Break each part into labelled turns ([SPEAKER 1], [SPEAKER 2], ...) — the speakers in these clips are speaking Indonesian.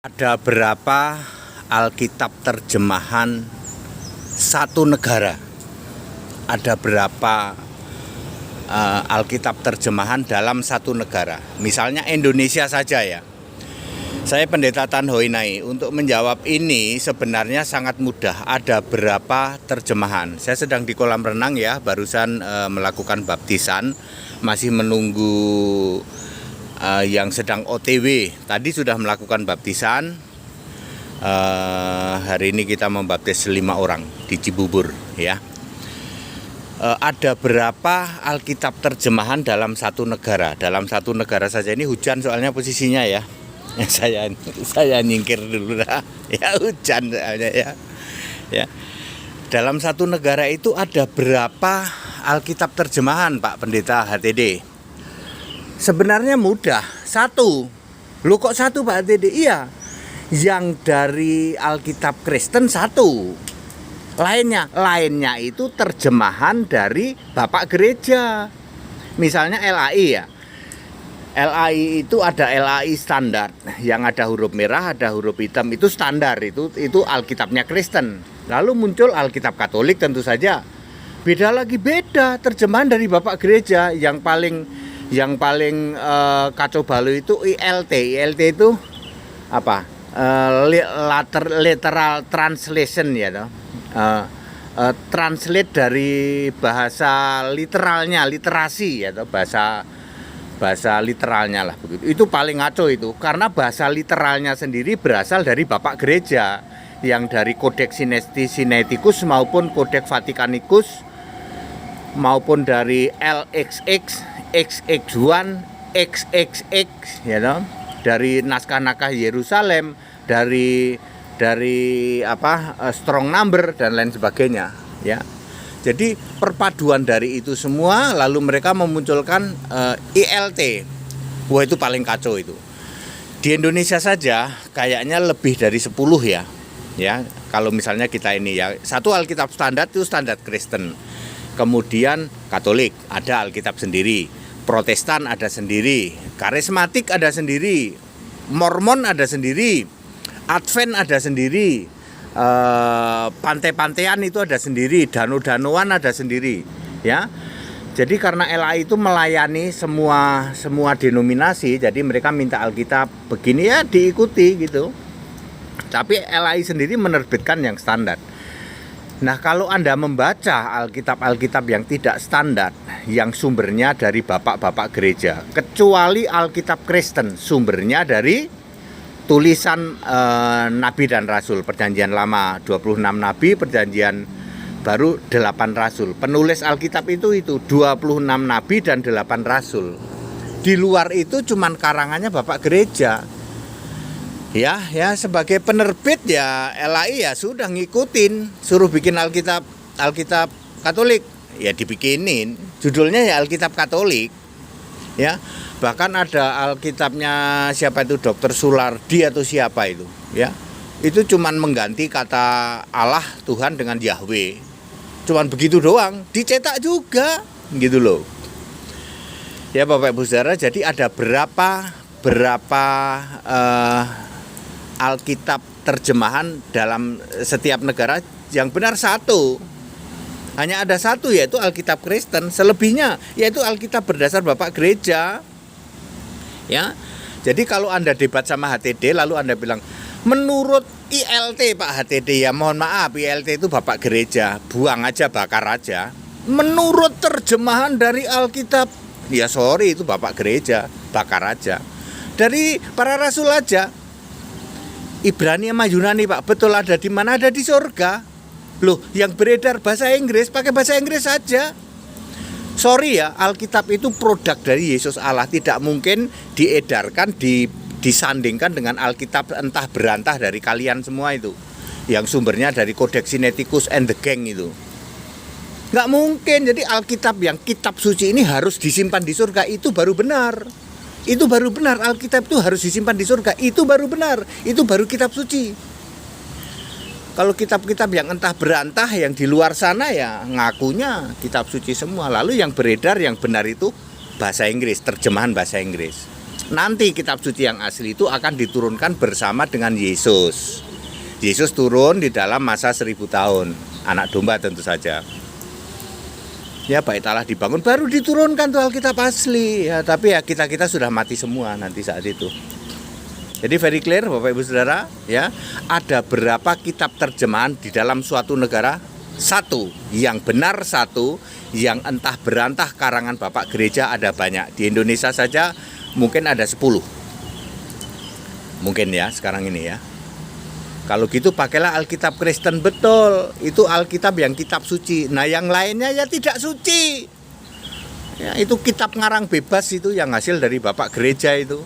[SPEAKER 1] Ada berapa Alkitab terjemahan satu negara? Ada berapa Alkitab terjemahan dalam satu negara? Misalnya Indonesia saja ya. Saya Pendeta Tan Hoinai. Untuk menjawab ini sebenarnya sangat mudah. Ada berapa terjemahan? Saya sedang di kolam renang ya, barusan melakukan baptisan. Masih menunggu yang sedang OTW. Tadi sudah melakukan baptisan. Hari ini kita membaptis 5 orang di Cibubur ya. Ada berapa Alkitab terjemahan dalam satu negara? Dalam satu negara saja, ini hujan soalnya posisinya ya. Saya nyingkir dulu lah. Ya hujan soalnya ya. Ya. Dalam satu negara itu ada berapa Alkitab terjemahan Pak Pendeta HTD? Sebenarnya mudah, satu. Loh kok satu Pak HTD? Iya, yang dari Alkitab Kristen satu. Lainnya itu terjemahan dari Bapak Gereja. Misalnya LAI ya. LAI itu ada LAI standar, yang ada huruf merah, ada huruf hitam, itu standar, itu Alkitabnya Kristen. Lalu muncul Alkitab Katolik, tentu saja beda lagi, beda terjemahan dari Bapak Gereja. Yang paling kacau balau itu ILT. ILT itu apa? Literal translation ya toh. Translate dari bahasa literalnya, literasi ya toh, bahasa literalnya lah begitu. Itu paling ngaco itu, karena bahasa literalnya sendiri berasal dari Bapak Gereja, yang dari Codex Sinaiticus maupun Codex Vaticanicus, maupun dari LXX, XX1, XXX ya toh, dari naskah-naskah Yerusalem, dari strong number dan lain sebagainya ya. Jadi perpaduan dari itu semua, lalu mereka memunculkan ILT. Wah, itu paling kacau itu. Di Indonesia saja kayaknya lebih dari 10 ya. Ya, kalau misalnya kita ini ya, satu Alkitab standar itu standar Kristen. Kemudian Katolik ada Alkitab sendiri, Protestan ada sendiri, Karismatik ada sendiri, Mormon ada sendiri, Advent ada sendiri, pantai-pantaian itu ada sendiri, danau-danauan ada sendiri ya. Jadi karena LAI itu melayani semua denominasi, jadi mereka minta Alkitab begini ya diikuti gitu. Tapi LAI sendiri menerbitkan yang standar. Nah, kalau Anda membaca Alkitab yang tidak standar, yang sumbernya dari bapak-bapak gereja, kecuali Alkitab Kristen, sumbernya dari tulisan Nabi dan Rasul. Perjanjian Lama 26 Nabi, Perjanjian Baru 8 Rasul. Penulis Alkitab itu 26 Nabi dan 8 Rasul. Di luar itu cuman karangannya Bapak Gereja. Ya sebagai penerbit ya LAI ya sudah ngikutin, suruh bikin Alkitab Katolik ya dibikinin, judulnya ya Alkitab Katolik ya. Bahkan ada Alkitabnya siapa itu, Dr. Sulardi atau siapa itu ya, itu cuman mengganti kata Allah Tuhan dengan Yahweh, cuman begitu doang, dicetak juga gitu loh ya Bapak Ibu Saudara. Jadi ada berapa Alkitab terjemahan dalam setiap negara? Yang benar satu, hanya ada satu, yaitu Alkitab Kristen. Selebihnya yaitu Alkitab berdasar Bapak Gereja ya. Jadi kalau Anda debat sama HTD lalu Anda bilang menurut ILT Pak HTD, ya mohon maaf, ILT itu Bapak Gereja, buang aja, bakar aja. Menurut terjemahan dari Alkitab, ya sorry, itu Bapak Gereja, bakar aja. Dari para rasul aja, Ibrani sama Yunani Pak, betul ada di mana? Ada di surga. Loh, yang beredar bahasa Inggris, pakai bahasa Inggris saja. Sorry ya, Alkitab itu produk dari Yesus Allah, tidak mungkin diedarkan, disandingkan dengan Alkitab entah berantah dari kalian semua itu, yang sumbernya dari Codex Sinaiticus and the gang itu. Nggak mungkin. Jadi Alkitab yang kitab suci ini harus disimpan di surga, itu baru benar. Itu baru benar, Alkitab itu harus disimpan di surga, itu baru benar, itu baru kitab suci. Kalau kitab-kitab yang entah berantah, yang di luar sana ya ngakunya kitab suci semua. Lalu yang beredar, yang benar itu bahasa Inggris, terjemahan bahasa Inggris. Nanti kitab suci yang asli itu akan diturunkan bersama dengan Yesus. Yesus turun di dalam masa 1000 tahun, anak domba tentu saja. Ya, bait Allah dibangun baru diturunkan tuh Alkitab asli. Ya, tapi ya kita sudah mati semua nanti saat itu. Jadi very clear Bapak Ibu Saudara, ya. Ada berapa kitab terjemahan di dalam suatu negara? Satu, yang benar satu, yang entah berantah karangan Bapak Gereja ada banyak. Di Indonesia saja mungkin ada 10. Mungkin ya sekarang ini ya. Kalau gitu pakailah Alkitab Kristen, betul. Itu Alkitab yang kitab suci. Nah yang lainnya ya tidak suci. Ya, itu kitab ngarang bebas itu yang hasil dari Bapak Gereja itu.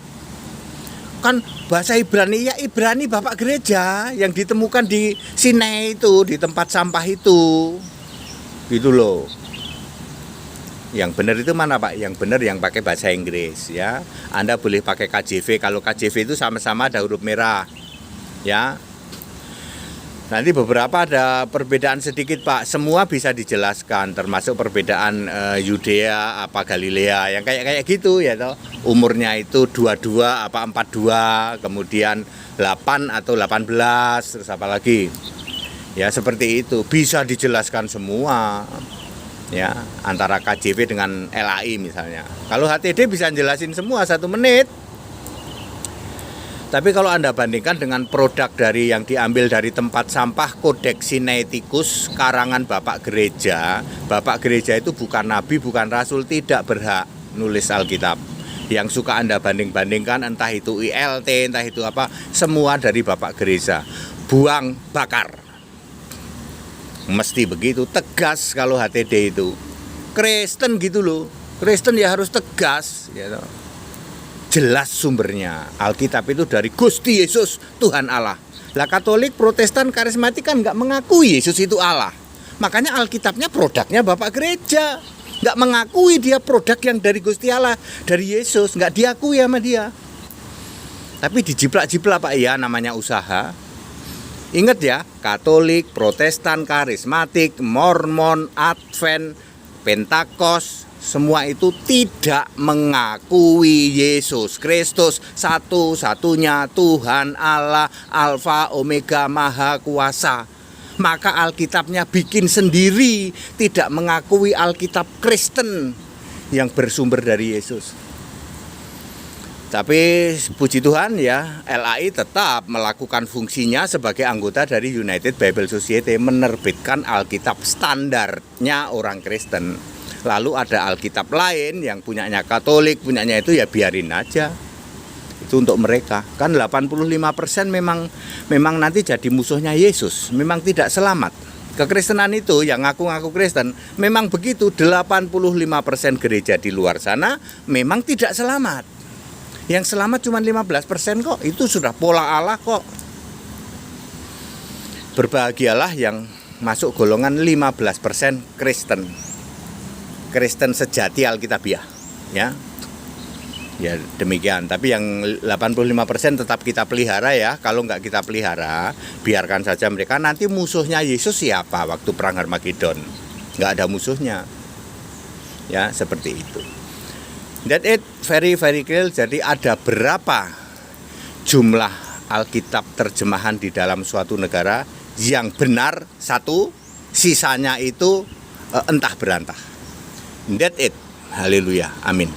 [SPEAKER 1] Kan bahasa Ibrani, ya Ibrani Bapak Gereja yang ditemukan di Sinai itu, di tempat sampah itu. Gitu loh. Yang benar itu mana Pak? Yang benar yang pakai bahasa Inggris ya. Anda boleh pakai KJV. Kalau KJV itu sama-sama ada huruf merah. Ya. Nanti beberapa ada perbedaan sedikit Pak. Semua bisa dijelaskan, termasuk perbedaan Yudea apa Galilea yang kayak gitu ya toh. Umurnya itu 22 apa 42, kemudian 8 atau 18, terus apa lagi? Ya seperti itu. Bisa dijelaskan semua. Ya, antara KJV dengan LAI misalnya. Kalau HTD bisa jelasin semua 1 menit. Tapi kalau Anda bandingkan dengan produk dari yang diambil dari tempat sampah Codex Sinaiticus karangan Bapak Gereja itu bukan nabi, bukan rasul, tidak berhak nulis Alkitab. Yang suka Anda banding-bandingkan entah itu ILT, entah itu apa, semua dari Bapak Gereja. Buang, bakar. Mesti begitu, tegas kalau HTD itu. Kristen gitu loh. Kristen ya harus tegas gitu. Jelas sumbernya. Alkitab itu dari Gusti Yesus, Tuhan Allah. Lah Katolik, Protestan, Karismatik kan nggak mengakui Yesus itu Allah. Makanya Alkitabnya produknya Bapak Gereja. Nggak mengakui dia produk yang dari Gusti Allah, dari Yesus. Nggak diakui sama dia. Tapi dijiplak-jiplak Pak ya, namanya usaha. Ingat ya, Katolik, Protestan, Karismatik, Mormon, Advent, Pentakost, semua itu tidak mengakui Yesus Kristus satu-satunya Tuhan Allah, Alfa Omega Maha Kuasa. Maka Alkitabnya bikin sendiri, tidak mengakui Alkitab Kristen yang bersumber dari Yesus. Tapi puji Tuhan ya, LAI tetap melakukan fungsinya sebagai anggota dari United Bible Society, menerbitkan Alkitab standarnya orang Kristen. Lalu ada Alkitab lain yang punyanya Katolik, punyanya itu ya biarin aja. Itu untuk mereka. Kan 85% memang nanti jadi musuhnya Yesus, memang tidak selamat. Kekristenan itu yang ngaku-ngaku Kristen memang begitu, 85% gereja di luar sana memang tidak selamat. Yang selamat cuma 15% kok. Itu sudah pola Allah kok. Berbahagialah yang masuk golongan 15% Kristen. Kristen sejati Alkitabiah, ya. Ya demikian. Tapi yang 85% tetap kita pelihara ya. Kalau nggak kita pelihara, biarkan saja mereka. Nanti musuhnya Yesus siapa waktu perang Harmagedon? Nggak ada musuhnya. Ya seperti itu. That it very clear. Jadi ada berapa jumlah Alkitab terjemahan di dalam suatu negara yang benar satu, sisanya itu entah berantah. That it. Haleluya. Amin.